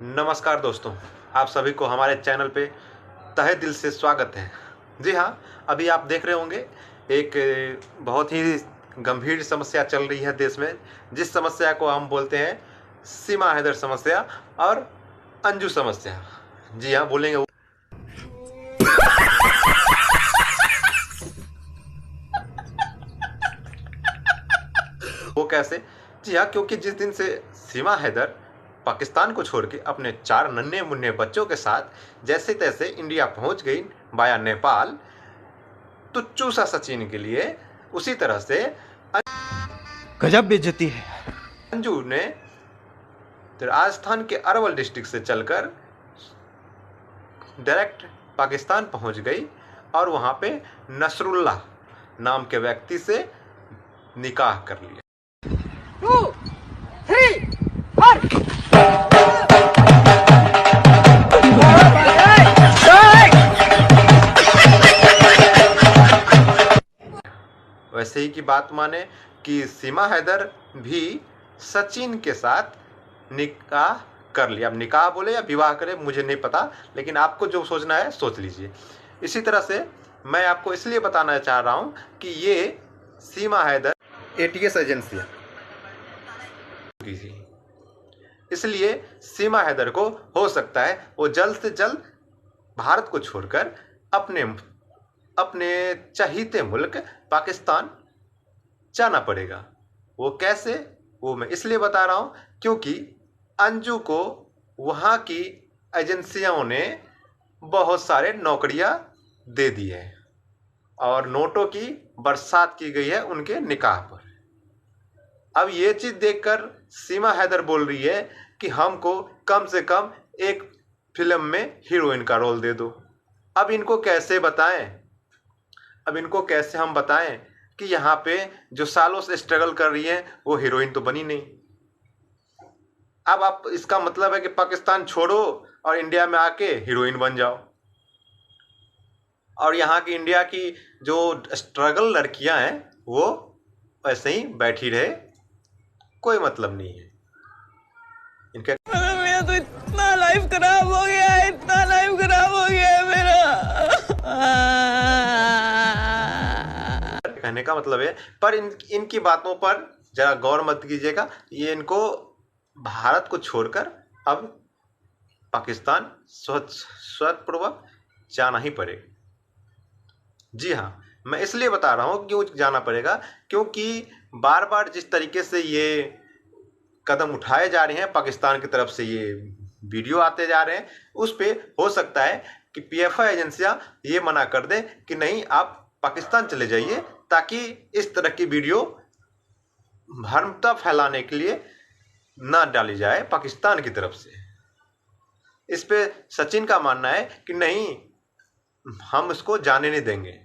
नमस्कार दोस्तों, आप सभी को हमारे चैनल पे तहे दिल से स्वागत है। जी हाँ, अभी आप देख रहे होंगे एक बहुत ही गंभीर समस्या चल रही है देश में, जिस समस्या को हम बोलते हैं सीमा हैदर समस्या और अंजू समस्या। जी हाँ, बोलेंगे वो कैसे? जी हाँ, क्योंकि जिस दिन से सीमा हैदर पाकिस्तान को छोड़ के अपने 4 नन्हे मुन्ने बच्चों के साथ जैसे तैसे इंडिया पहुंच गई वाया नेपाल, तो चूसा सचिन के लिए उसी तरह से गजब बेइज्जती है। अंजू ने राजस्थान के अरवल डिस्ट्रिक्ट से चलकर डायरेक्ट पाकिस्तान पहुंच गई और वहां पे नसरुल्लाह नाम के व्यक्ति से निकाह कर लिया। 2, 3, 4 वैसे ही की बात माने कि सीमा हैदर भी सचिन के साथ निकाह कर लिया। अब निकाह बोले या विवाह करे मुझे नहीं पता, लेकिन आपको जो सोचना है सोच लीजिए। इसी तरह से मैं आपको इसलिए बताना चाह रहा हूं कि ये सीमा हैदर एटीएस एजेंसियां, इसलिए सीमा हैदर को हो सकता है वो जल्द से जल्द भारत को छोड़कर अपने चहीते मुल्क पाकिस्तान जाना पड़ेगा। वो कैसे, वो मैं इसलिए बता रहा हूं क्योंकि अंजू को वहां की एजेंसियों ने बहुत सारे नौकरियां दे दी है और नोटों की बरसात की गई है उनके निकाह पर। अब ये चीज देखकर सीमा हैदर बोल रही है कि हमको कम से कम एक फिल्म में हीरोइन का रोल दे दो। अब इनको कैसे बताएं, अब इनको कैसे हम बताएं कि यहाँ पे जो सालों से स्ट्रगल कर रही है वो हीरोइन तो बनी नहीं। अब आप इसका मतलब है कि पाकिस्तान छोड़ो और इंडिया में आके हीरोइन बन जाओ, और यहाँ की इंडिया की जो स्ट्रगल लड़कियां हैं वो वैसे ही बैठी रहे, कोई मतलब नहीं है इनका। मेरा तो इतना लाइफ खराब हो गया है, इतना लाइफ खराब हो गया है मेरा। कहने का मतलब है, पर इनकी बातों पर जरा गौर मत कीजिएगा। ये इनको भारत को छोड़कर अब पाकिस्तान स्वतपूर्वक जाना ही पड़ेगा। जी हाँ, मैं इसलिए बता रहा हूँ क्यों जाना पड़ेगा, क्योंकि बार बार जिस तरीके से ये कदम उठाए जा रहे हैं पाकिस्तान की तरफ से, ये वीडियो आते जा रहे हैं, उस पे हो सकता है कि पीएफआई एजेंसियां ये मना कर दें कि नहीं आप पाकिस्तान चले जाइए, ताकि इस तरह की वीडियो भ्रमता फैलाने के लिए ना डाली जाए पाकिस्तान की तरफ से। इस पे सचिन का मानना है कि नहीं, हम इसको जाने नहीं देंगे।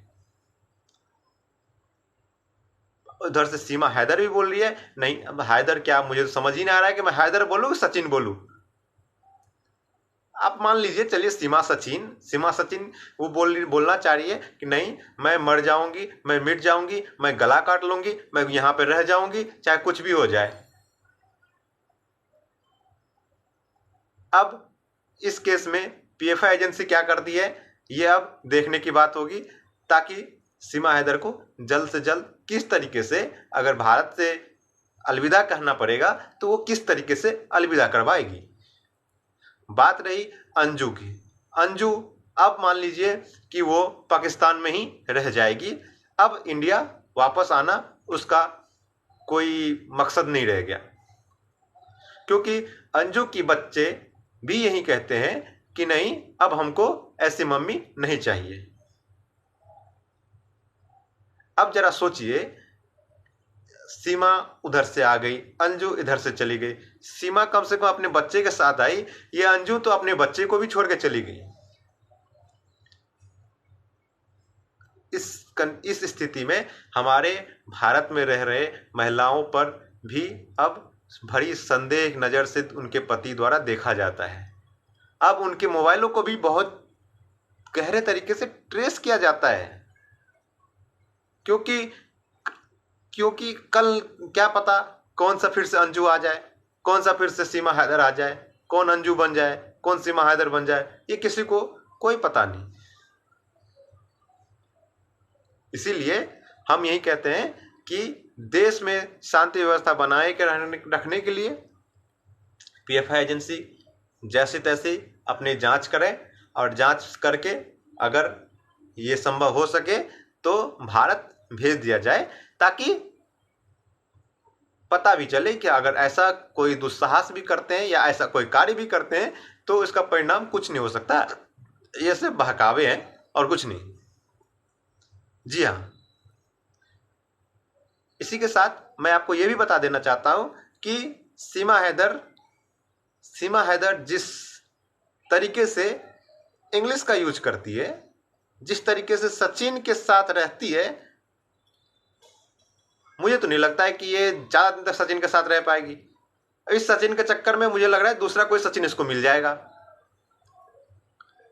उधर से सीमा हैदर भी बोल रही है नहीं। अब हैदर क्या, मुझे तो समझ ही नहीं आ रहा है कि मैं हैदर बोलूं कि सचिन बोलूं। आप मान लीजिए, चलिए सीमा सचिन वो बोलना चाह रही है कि नहीं मैं मर जाऊंगी, मैं मिट जाऊंगी, मैं गला काट लूंगी, मैं यहां पे रह जाऊंगी, चाहे कुछ भी हो जाए। अब इस केस में पीएफआई एजेंसी क्या करती है ये अब देखने की बात होगी, ताकि सीमा हैदर को जल्द से जल्द किस तरीके से, अगर भारत से अलविदा कहना पड़ेगा तो वो किस तरीके से अलविदा करवाएगी। बात रही अंजू की। अंजू अब मान लीजिए कि वो पाकिस्तान में ही रह जाएगी। अब इंडिया वापस आना उसका कोई मकसद नहीं रह गया, क्योंकि अंजू की बच्चे भी यही कहते हैं कि नहीं, अब हमको ऐसी मम्मी नहीं चाहिए। अब जरा सोचिए, सीमा उधर से आ गई, अंजू इधर से चली गई। सीमा कम से कम अपने बच्चे के साथ आई, ये अंजू तो अपने बच्चे को भी छोड़ के चली गई। इस स्थिति में हमारे भारत में रह रहे महिलाओं पर भी अब भरी संदेह नजर से उनके पति द्वारा देखा जाता है। अब उनके मोबाइलों को भी बहुत गहरे तरीके से ट्रेस किया जाता है, क्योंकि कल क्या पता कौन सा फिर से अंजू आ जाए, कौन सा फिर से सीमा हैदर आ जाए। कौन अंजू बन जाए, कौन सीमा हैदर बन जाए, ये किसी को कोई पता नहीं। इसीलिए हम यही कहते हैं कि देश में शांति व्यवस्था बनाए के रखने के लिए पीएफआई एजेंसी जैसी तैसी अपनी जांच करें, और जांच करके अगर ये संभव हो सके तो भारत भेज दिया जाए, ताकि पता भी चले कि अगर ऐसा कोई दुस्साहस भी करते हैं या ऐसा कोई कार्य भी करते हैं तो इसका परिणाम कुछ नहीं हो सकता, ये सिर्फ बहकावे हैं और कुछ नहीं। जी हाँ, इसी के साथ मैं आपको ये भी बता देना चाहता हूं कि सीमा हैदर जिस तरीके से इंग्लिश का यूज करती है, जिस तरीके से सचिन के साथ रहती है, मुझे तो नहीं लगता है कि ये ज्यादा दिन तक सचिन के साथ रह पाएगी। इस सचिन के चक्कर में मुझे लग रहा है दूसरा कोई सचिन इसको मिल जाएगा।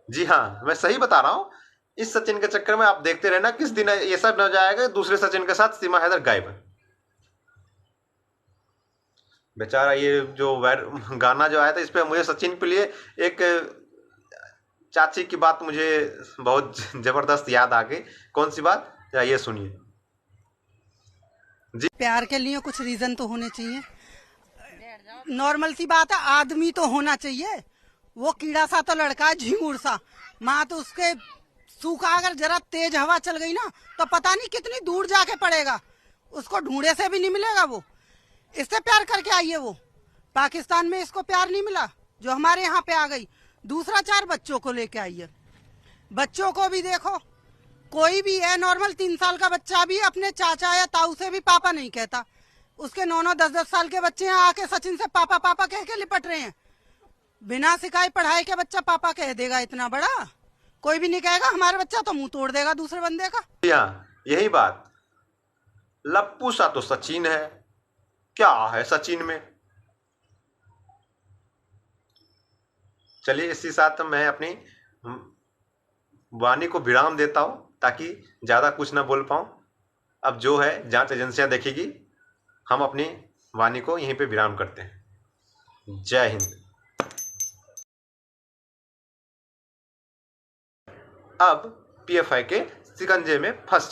जी हाँ, मैं सही बता रहा हूं। इस सचिन के चक्कर में आप देखते रहना, किस दिन ये सब न जाएगा दूसरे सचिन के साथ सीमा हैदर गायब है। बेचारा ये जो गाना जो आया था, इस पे मुझे सचिन के लिए एक चाची की बात मुझे बहुत जबरदस्त याद आ गई। कौन सी बात, या ये सुनिए। जी, प्यार के लिए कुछ रीजन तो होने चाहिए। नॉर्मल सी बात है, आदमी तो होना चाहिए। वो कीड़ा सा तो लड़का है, झिंगुर सा। माँ तो उसके सूखा, अगर जरा तेज हवा चल गई ना तो पता नहीं कितनी दूर जाके पड़ेगा, उसको ढूंढे से भी नहीं मिलेगा। वो इससे प्यार करके आई है। वो पाकिस्तान में इसको प्यार नहीं मिला जो हमारे यहाँ पे आ गई। दूसरा 4 बच्चों को लेके आई है। बच्चों को भी देखो, कोई भी है नॉर्मल 3 साल का बच्चा भी अपने चाचा या ताऊ से भी पापा नहीं कहता। उसके 9-9, 10-10 साल के बच्चे यहाँ आके सचिन से पापा पापा कह के लिपट रहे हैं। बिना सिखाए पढ़ाई के बच्चा पापा कह देगा, इतना बड़ा कोई भी नहीं कहेगा। हमारे बच्चा तो मुंह तोड़ देगा दूसरे बंदे का। यही बात। लप्पू सा तो सचिन है, क्या है सचिन में। चलिए, इसी साथ मैं अपनी वाणी को विराम देता हूं, ताकि ज्यादा कुछ ना बोल पाऊं। अब जो है जांच एजेंसियां देखेगी, हम अपनी वाणी को यहीं पे विराम करते हैं। जय हिंद। अब पीएफआई के शिकंजे में फंस